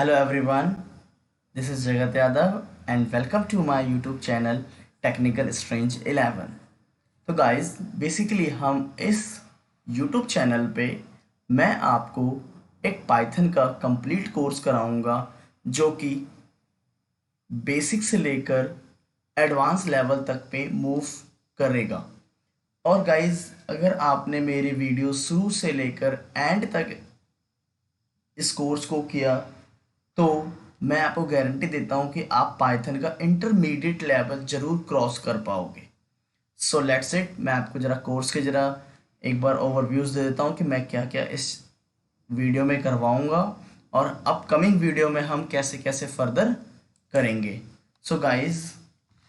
Hello everyone, this is Jagat Yadav and welcome to my YouTube channel Technical Strange 11। तो guys basically हम इस YouTube channel पे मैं आपको एक पाइथन का कंप्लीट कोर्स कराऊंगा जो कि बेसिक से लेकर एडवांस लेवल तक पे मूव करेगा। और गाइस अगर आपने मेरी वीडियो शुरू से लेकर एंड तक इस कोर्स को किया तो मैं आपको गारंटी देता हूँ कि आप पाइथन का इंटरमीडिएट लेवल जरूर क्रॉस कर पाओगे। सो लेट्स इट, मैं आपको ज़रा कोर्स के ज़रा एक बार ओवरव्यूज़ दे देता हूँ कि मैं क्या क्या इस वीडियो में करवाऊँगा और अपकमिंग वीडियो में हम कैसे कैसे फर्दर करेंगे। So guys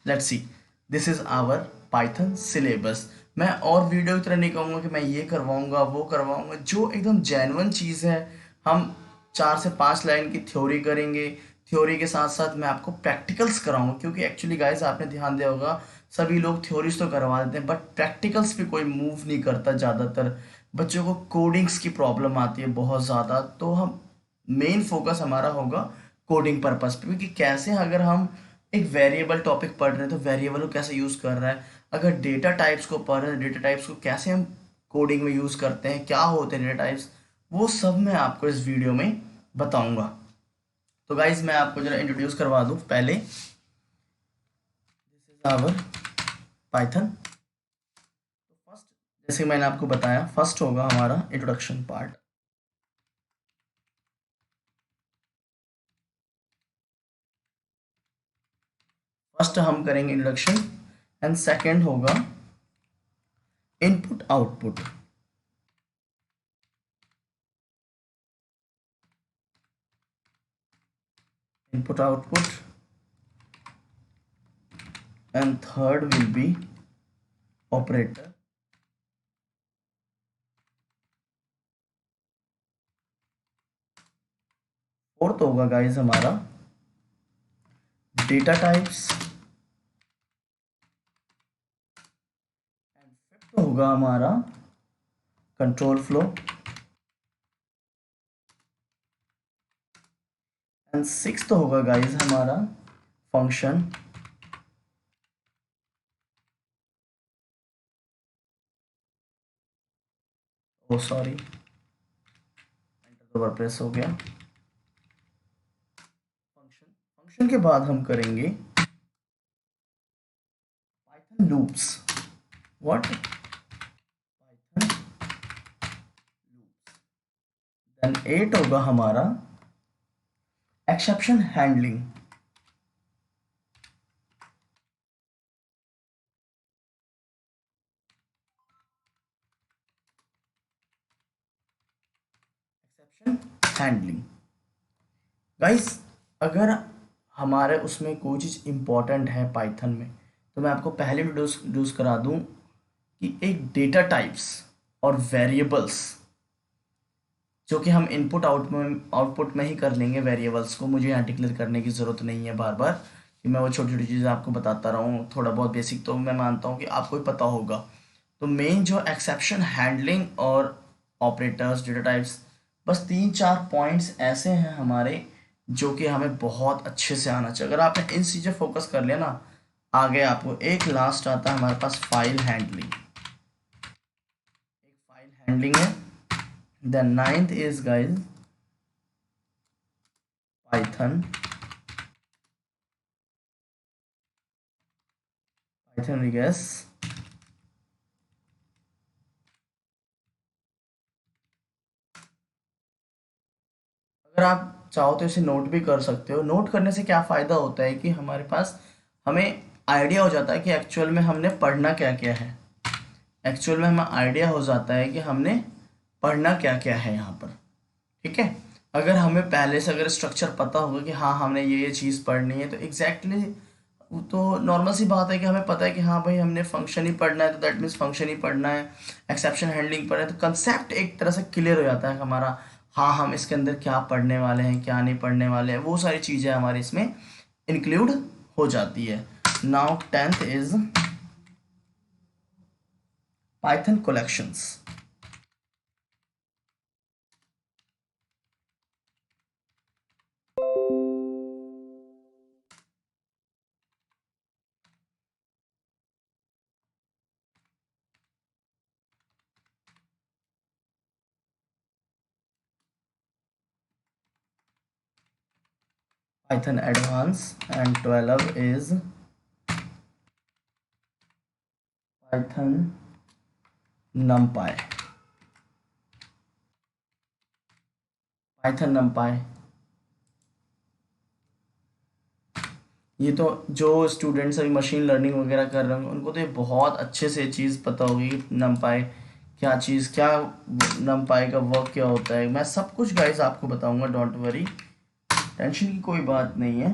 let's see, this is our Python syllabus. मैं और वीडियो की तरह नहीं कहूँगा कि मैं ये करवाऊँगा वो करवाऊँगा, जो एकदम जेन्युइन चीज़ है हम 4 से 5 लाइन की थ्योरी करेंगे। थ्योरी के साथ साथ मैं आपको प्रैक्टिकल्स कराऊंगा, क्योंकि एक्चुअली गाइस आपने ध्यान दिया होगा सभी लोग थ्योरीज तो करवा देते हैं बट प्रैक्टिकल्स पे कोई मूव नहीं करता। ज़्यादातर बच्चों को कोडिंग्स की प्रॉब्लम आती है बहुत ज़्यादा, तो हम मेन फोकस हमारा होगा कोडिंग पर्पस पे, क्योंकि कैसे अगर हम एक वेरिएबल टॉपिक पढ़ रहे हैं तो वेरिएबल को कैसे यूज़ कर रहा है, अगर डेटा टाइप्स को पढ़ रहे हैं डेटा टाइप्स को कैसे हम कोडिंग में यूज़ करते हैं, क्या होते हैं डेटा टाइप्स, वो सब मैं आपको इस वीडियो में बताऊंगा। तो गाइज मैं आपको जरा इंट्रोड्यूस करवा दूं पहले, आवर पाइथन। तो फर्स्ट, जैसे मैंने आपको बताया, फर्स्ट होगा हमारा इंट्रोडक्शन पार्ट। फर्स्ट हम करेंगे इंट्रोडक्शन एंड सेकंड होगा input output. Input output and third will be operator. Fourth होगा गाइज हमारा डेटा टाइप्स एंड फिफ्थ होगा हमारा कंट्रोल फ्लो एंड सिक्स्थ होगा गाइज हमारा फंक्शन। ओ सॉरी, एंटर दोबारा प्रेस हो गया। फंक्शन, फंक्शन के बाद हम करेंगे Python loops. What? Python loops. Then 8 होगा हमारा exception handling. Exception handling guys, अगर हमारे उसमें कोई चीज़ इंपॉर्टेंट है पाइथन में तो मैं आपको पहले इंट्रोड्यूस करा दूं कि एक डेटा टाइप्स और वेरिएबल्स, जो कि हम इनपुट आउटपुट में ही कर लेंगे। वेरिएबल्स को मुझे यहाँ डिक्लेयर करने की ज़रूरत नहीं है बार बार, कि मैं वो छोटी छोटी चीज़ें आपको बताता रहा हूँ। थोड़ा बहुत बेसिक तो मैं मानता हूँ कि आपको ही पता होगा। तो मेन जो एक्सेप्शन हैंडलिंग और ऑपरेटर्स डेटा टाइप्स, बस 3-4 पॉइंट्स ऐसे हैं हमारे जो कि हमें बहुत अच्छे से आना चाहिए। अगर आपने इन चीज़ें फोकस कर लिया ना, आगे आपको एक लास्ट आता है हमारे पास फाइल हैंडलिंग। एक फाइल हैंडलिंग है। Then ninth is guys Python, Python regex. अगर आप चाहो तो इसे नोट भी कर सकते हो। नोट करने से क्या फ़ायदा होता है कि हमारे पास हमें आइडिया हो जाता है कि एक्चुअल में हमने पढ़ना क्या क्या है। एक्चुअल में हमें आइडिया हो जाता है कि हमने पढ़ना क्या क्या है यहाँ पर। ठीक है, अगर हमें पहले से अगर स्ट्रक्चर पता होगा कि हाँ हमने ये चीज़ पढ़नी है तो एग्जैक्टली तो नॉर्मल सी बात है कि हमें पता है कि हाँ भाई हमने फंक्शन ही पढ़ना है तो दैट मीन्स फंक्शन ही पढ़ना है। एक्सेप्शन हैंडलिंग पढ़ना है तो कंसेप्ट एक तरह से क्लियर हो जाता है हमारा। हाँ हम इसके अंदर क्या पढ़ने वाले हैं क्या नहीं पढ़ने वाले हैं, वो सारी चीज़ें हमारे इसमें इंक्लूड हो जाती है। Now tenth is Python collections. Python Advanced, and 12 is Python NumPy. Python NumPy, ये तो जो स्टूडेंट्स अभी मशीन लर्निंग वगैरह कर रहे होंगे उनको तो ये बहुत अच्छे से चीज़ पता होगी नमपाई क्या चीज़, क्या नमपाई का वर्क क्या होता है। मैं सब कुछ गाइस आपको बताऊंगा, डोंट वरी, टेंशन की कोई बात नहीं है।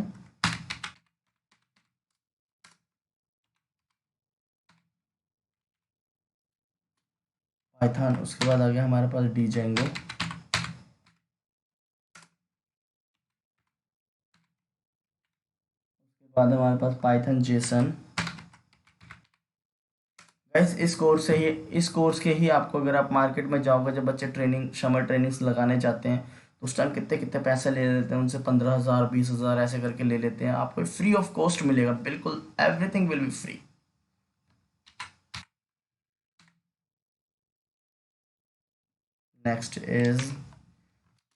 पाइथन, उसके बाद आ गया हमारे पास डीजेंगो, उसके बाद हमारे पास पाइथन जेसन। गाइस इस कोर्स के ही आपको, अगर आप मार्केट में जाओगे, जब बच्चे ट्रेनिंग समर ट्रेनिंग्स लगाने चाहते हैं तो उस टाइम कितने कितने पैसे ले लेते हैं उनसे, 15,000 20,000 ऐसे करके ले लेते हैं। आपको फ्री ऑफ कॉस्ट मिलेगा, बिल्कुल everything will be free. Next is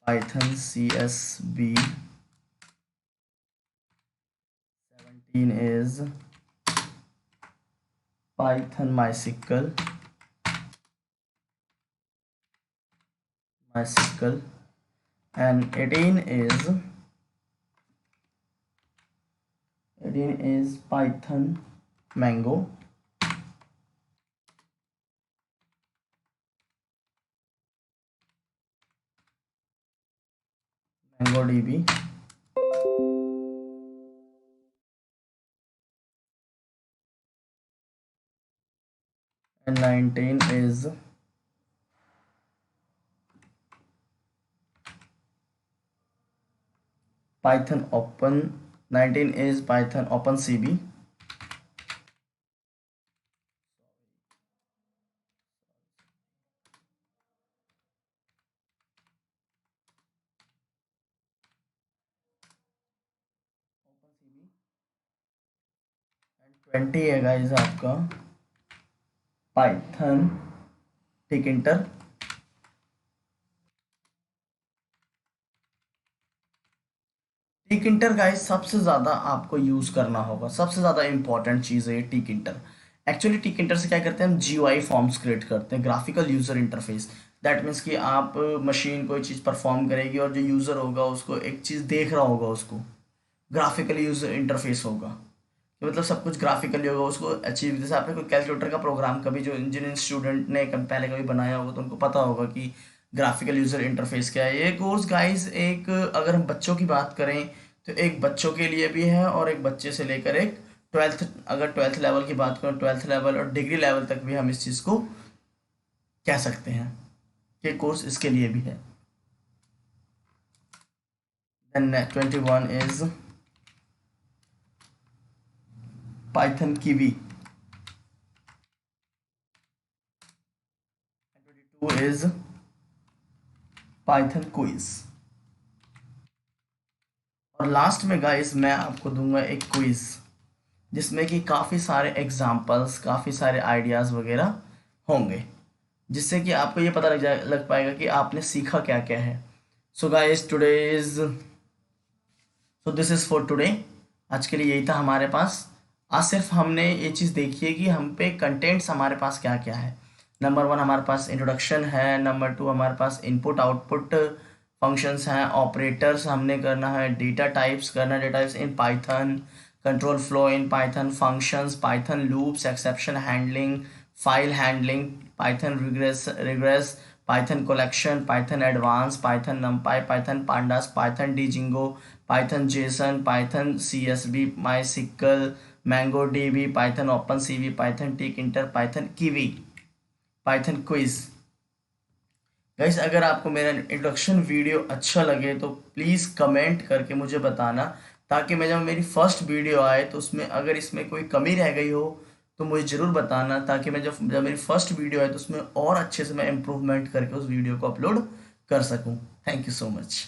Python CSB, 17 is Python MySQL, and 18 is Python Mango. MongoDB, and 19 is Python OpenCV. and 20 है गाइस आपका पाइथन टिकिंटर। टिकिंटर गाइस सबसे ज़्यादा आपको यूज़ करना होगा, सबसे ज़्यादा इंपॉर्टेंट चीज़ है ये टिकिंटर। एक्चुअली टिकिंटर से क्या करते हैं हम, GUI फॉर्म्स क्रिएट करते हैं, graphical user interface. That means कि आप मशीन कोई चीज़ परफॉर्म करेगी और जो यूज़र होगा उसको एक चीज़ देख रहा होगा, उसको ग्राफिकल यूज़र इंटरफेस होगा, कि मतलब सब कुछ ग्राफिकली होगा उसको अचीव। जैसे आपने कोई कैलकुलेटर का प्रोग्राम कभी जो इंजीनियरिंग स्टूडेंट ने पहले कभी बनाया होगा तो उनको पता होगा कि ग्राफिकल यूज़र इंटरफेस क्या है। ये कोर्स गाइस एक, अगर हम बच्चों की बात करें तो एक बच्चों के लिए भी है और एक बच्चे से लेकर एक ट्वेल्थ, अगर ट्वेल्थ लेवल की बात करें, ट्वेल्थ लेवल और डिग्री लेवल तक भी हम इस चीज़ को कह सकते हैं कि कोर्स इसके लिए भी है। Then 21 is Python Kiwi, 22 is Python Quiz, और लास्ट में गाइस मैं आपको दूंगा एक क्विज जिसमें कि काफ़ी सारे एग्जाम्पल्स, काफ़ी सारे आइडियाज़ वगैरह होंगे, जिससे कि आपको ये पता लग पाएगा कि आपने सीखा क्या क्या है। So guys this is for today. आज के लिए यही था हमारे पास। आज सिर्फ हमने ये चीज़ देखी है कि हम पे कंटेंट्स हमारे पास क्या क्या है। नंबर 1 हमारे पास इंट्रोडक्शन है, नंबर 2 हमारे पास इनपुट आउटपुट फंक्शंस हैं, ऑपरेटर्स हमने करना है, डेटा टाइप्स करना है, data types in Python, control flow in Python, functions, Python loops, exception handling, file handling, Python regex, Python collection, Python advance, Python NumPy, Python pandas, Python Django, Python JSON, Python CSB, MySQL, MongoDB, Python OpenCV, Python Tkinter, Python Kivy, Python quiz. Guys अगर आपको मेरा introduction video अच्छा लगे तो please comment करके मुझे बताना, ताकि मैं जब मेरी फर्स्ट वीडियो आए तो उसमें अगर इसमें कोई कमी रह गई हो तो मुझे ज़रूर बताना, ताकि मैं जब मेरी फर्स्ट वीडियो आए तो उसमें और अच्छे से मैं इम्प्रूवमेंट करके उस वीडियो को अपलोड कर सकूं। Thank you so much.